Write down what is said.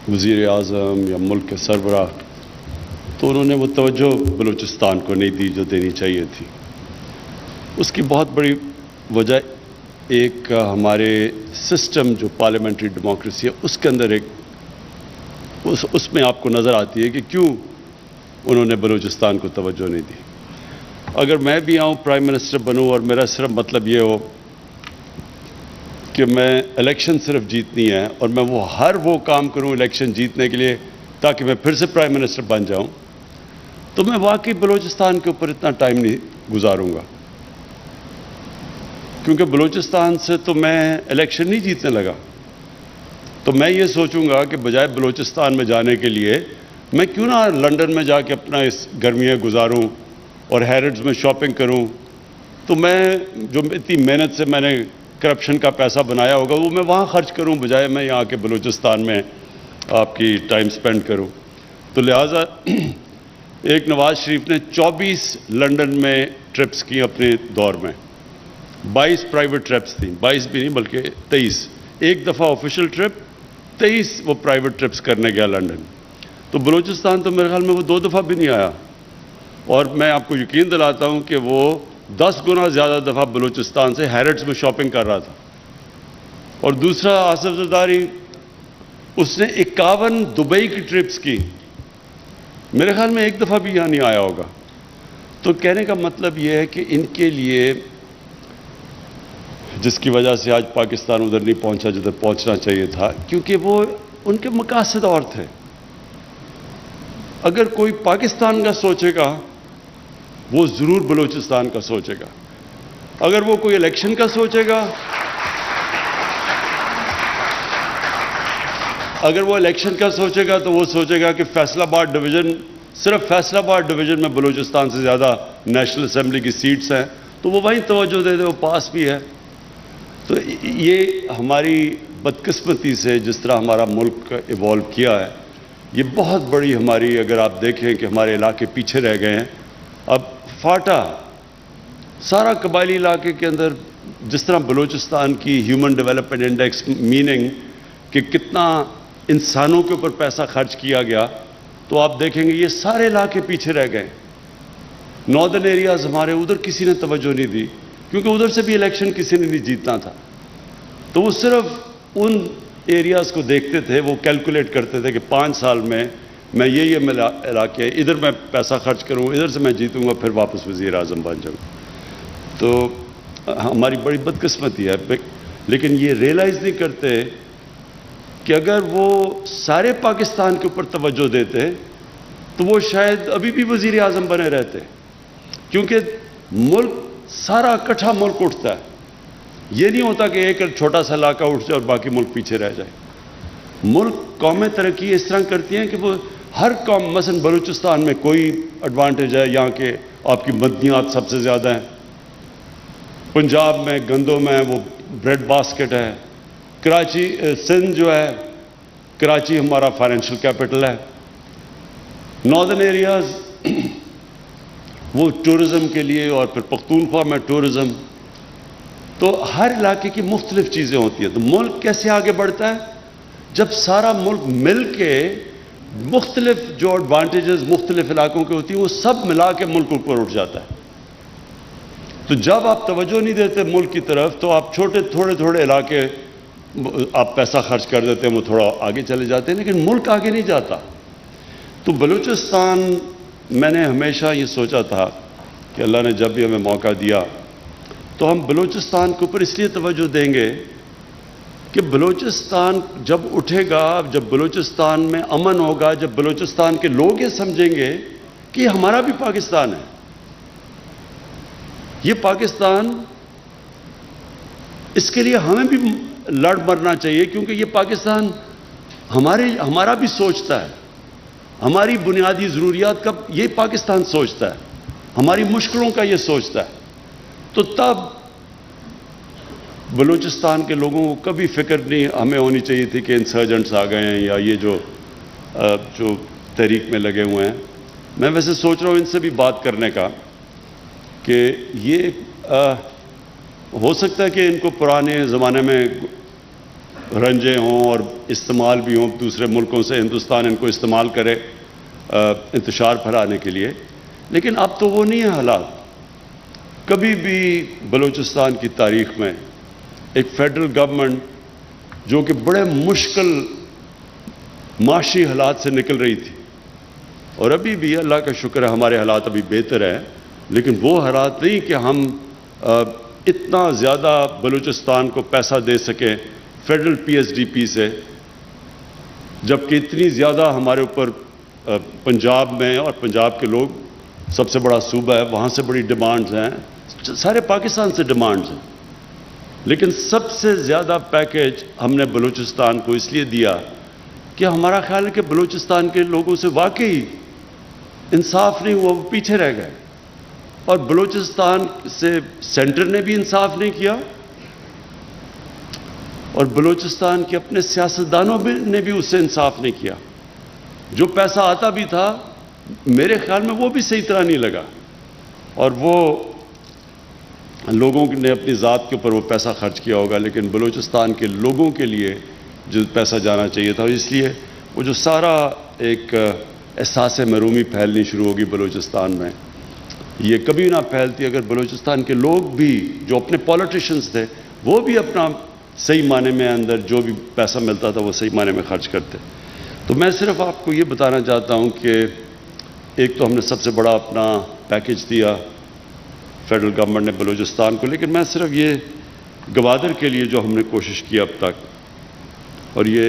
वज़ीर आज़म या मुल्क के सरबराह, तो उन्होंने वो तवज्जो बलूचिस्तान को नहीं दी जो देनी चाहिए थी। उसकी बहुत बड़ी वजह एक हमारे सिस्टम जो पार्लियामेंट्री डेमोक्रेसी है उसके अंदर उसमें आपको नज़र आती है कि क्यों उन्होंने बलूचिस्तान को तवज्जो नहीं दी। अगर मैं भी आऊँ प्राइम मिनिस्टर बनूँ और मेरा सिर्फ मतलब ये हो कि मैं इलेक्शन सिर्फ जीतनी है और मैं वो काम करूं इलेक्शन जीतने के लिए ताकि मैं फिर से प्राइम मिनिस्टर बन जाऊं, तो मैं वाकई बलूचिस्तान के ऊपर इतना टाइम नहीं गुजारूंगा, क्योंकि बलूचिस्तान से तो मैं इलेक्शन नहीं जीतने लगा। तो मैं ये सोचूंगा कि बजाय बलूचिस्तान में जाने के लिए मैं क्यों ना लंदन में जाके अपना इस गर्मियाँ गुजारूं और हैरिड्स में शॉपिंग करूं। तो मैं जो इतनी मेहनत से मैंने करप्शन का पैसा बनाया होगा वो मैं वहाँ खर्च करूँ, बजाय मैं यहाँ के बलूचिस्तान में आपकी टाइम स्पेंड करूँ। तो लिहाजा एक नवाज़ शरीफ ने 24 लंदन में ट्रिप्स की अपने दौर में, 22 प्राइवेट ट्रिप्स थी, 22 भी नहीं बल्कि 23, एक दफ़ा ऑफिशियल ट्रिप, 23 वो प्राइवेट ट्रिप्स करने गया लंदन। तो बलूचिस्तान तो मेरे ख्याल में वो 2 दफ़ा भी नहीं आया, और मैं आपको यकीन दिलाता हूँ कि वो 10 गुना ज़्यादा दफ़ा बलूचिस्तान से हैरिड्स में शॉपिंग कर रहा था। और दूसरा आसिफ ज़रदारी, उसने 51 दुबई की ट्रिप्स की, मेरे ख्याल में एक दफ़ा भी यहाँ नहीं आया होगा। तो कहने का मतलब ये है कि इनके लिए, जिसकी वजह से आज पाकिस्तान उधर नहीं पहुँचा जिधर पहुँचना चाहिए था, क्योंकि वो उनके मकासद और थे। अगर कोई पाकिस्तान का सोचेगा वो ज़रूर बलूचिस्तान का सोचेगा। अगर वो कोई इलेक्शन का सोचेगा, अगर वो इलेक्शन का सोचेगा तो वो सोचेगा कि फैसलाबाद डिवीज़न, सिर्फ फैसलाबाद डिवीज़न में बलूचिस्तान से ज़्यादा नेशनल असेंबली की सीट्स हैं, तो वो वहीं तवज्जो दे दे, वो पास भी है। तो ये हमारी बदकिस्मती से जिस तरह हमारा मुल्क इवॉल्व किया है, ये बहुत बड़ी हमारी, अगर आप देखें कि हमारे इलाके पीछे रह गए हैं। अब फाटा सारा कबायली इलाके के अंदर, जिस तरह बलूचिस्तान की ह्यूमन डेवलपमेंट इंडेक्स, मीनिंग कि कितना इंसानों के ऊपर पैसा खर्च किया गया, तो आप देखेंगे ये सारे इलाके पीछे रह गए। नॉर्दर्न एरियाज़ हमारे, उधर किसी ने तवज्जो नहीं दी, क्योंकि उधर से भी इलेक्शन किसी ने नहीं जीतना था। तो वो सिर्फ उन एरियाज़ को देखते थे, वो कैलकुलेट करते थे कि 5 साल में मैं ये मेरा इलाके, इधर मैं पैसा खर्च करूँ, इधर से मैं जीतूंगा, फिर वापस वज़ीर आज़म बन जाऊँ। तो हमारी बड़ी बदकिस्मती है। लेकिन ये रियलाइज़ नहीं करते कि अगर वो सारे पाकिस्तान के ऊपर तवज्जो देते तो वो शायद अभी भी वज़ीर आज़म बने रहते, क्योंकि मुल्क सारा इकट्ठा मुल्क उठता है। ये नहीं होता कि एक छोटा सा इलाका उठ जाए और बाकी मुल्क पीछे रह जाए। मुल्क, कौमें तरक्की इस तरह करती हैं कि वो हर कौम, मसलन बलूचिस्तान में कोई एडवांटेज है, यहाँ के आपकी मदनियात सबसे ज़्यादा हैं, पंजाब में गंदम है, वो ब्रेड बास्केट है, कराची, सिंध जो है, कराची हमारा फाइनेंशियल कैपिटल है, नॉर्दर्न एरियाज़ वो टूरिज़म के लिए, और फिर पख्तूनख्वा में टूरिज़म। तो हर इलाके की मुख्तलिफ चीज़ें होती हैं। तो मुल्क कैसे आगे बढ़ता है? जब सारा मुल्क मिल के मुख्तलिफ जो एडवांटेजेस मुख्तलिफ इलाकों के होती हैं वो सब मिला के मुल्क ऊपर उठ जाता है। तो जब आप तवज्जो नहीं देते मुल्क की तरफ, तो आप छोटे थोड़े इलाके आप पैसा खर्च कर देते हैं, वो थोड़ा आगे चले जाते हैं, लेकिन मुल्क आगे नहीं जाता। तो बलूचिस्तान, मैंने हमेशा ये सोचा था कि अल्लाह ने जब भी हमें मौका दिया तो हम बलूचिस्तान के ऊपर इसलिए तवज्जो देंगे कि बलूचिस्तान जब उठेगा, जब बलूचिस्तान में अमन होगा, जब बलूचिस्तान के लोग ये समझेंगे कि हमारा भी पाकिस्तान है, ये पाकिस्तान, इसके लिए हमें भी लड़ मरना चाहिए, क्योंकि ये पाकिस्तान हमारा भी सोचता है, हमारी बुनियादी ज़रूरियात का ये पाकिस्तान सोचता है, हमारी मुश्किलों का ये सोचता है। तो तब बलूचिस्तान के लोगों को कभी फिक्र नहीं हमें होनी चाहिए थी कि इंसर्जेंट्स आ गए हैं या ये जो तहरीक में लगे हुए हैं। मैं वैसे सोच रहा हूँ इनसे भी बात करने का कि ये हो सकता है कि इनको पुराने ज़माने में रंजे हों और इस्तेमाल भी हों दूसरे मुल्कों से, हिंदुस्तान इनको इस्तेमाल करे इंतशार फैलाने के लिए। लेकिन अब तो वो नहीं है हालात। कभी भी बलूचिस्तान की तारीख में एक फेडरल गवर्नमेंट जो कि बड़े मुश्किल माशी हालात से निकल रही थी, और अभी भी अल्लाह का शुक्र है हमारे हालात अभी बेहतर हैं, लेकिन वो हालात नहीं कि हम इतना ज़्यादा बलूचिस्तान को पैसा दे सकें फेडरल PSDP से, जबकि इतनी ज़्यादा हमारे ऊपर पंजाब में, और पंजाब के लोग सबसे बड़ा सूबा है, वहाँ से बड़ी डिमांड्स हैं, सारे पाकिस्तान से डिमांड्स हैं। लेकिन सबसे ज़्यादा पैकेज हमने बलूचिस्तान को इसलिए दिया कि हमारा ख्याल है कि बलूचिस्तान के लोगों से वाकई इंसाफ नहीं हुआ, वो पीछे रह गए। और बलूचिस्तान से सेंटर ने भी इंसाफ नहीं किया, और बलूचिस्तान के अपने सियासतदानों ने भी उससे इंसाफ नहीं किया। जो पैसा आता भी था मेरे ख्याल में वो भी सही तरह नहीं लगा, और वो लोगों ने अपनी ज़ात के ऊपर वो पैसा खर्च किया होगा, लेकिन बलूचिस्तान के लोगों के लिए जो पैसा जाना चाहिए था, इसलिए वो जो सारा एक एहसास महरूमी फैलनी शुरू होगी बलूचिस्तान में, ये कभी ना फैलती अगर बलूचिस्तान के लोग भी जो अपने पॉलिटिशियंस थे वो भी अपना सही माने में अंदर जो भी पैसा मिलता था वो सही माने में खर्च करते। तो मैं सिर्फ आपको ये बताना चाहता हूँ कि एक तो हमने सबसे बड़ा अपना पैकेज दिया फेडरल गवर्नमेंट ने बलूचिस्तान को, लेकिन मैं सिर्फ ये गवादर के लिए जो हमने कोशिश की अब तक, और ये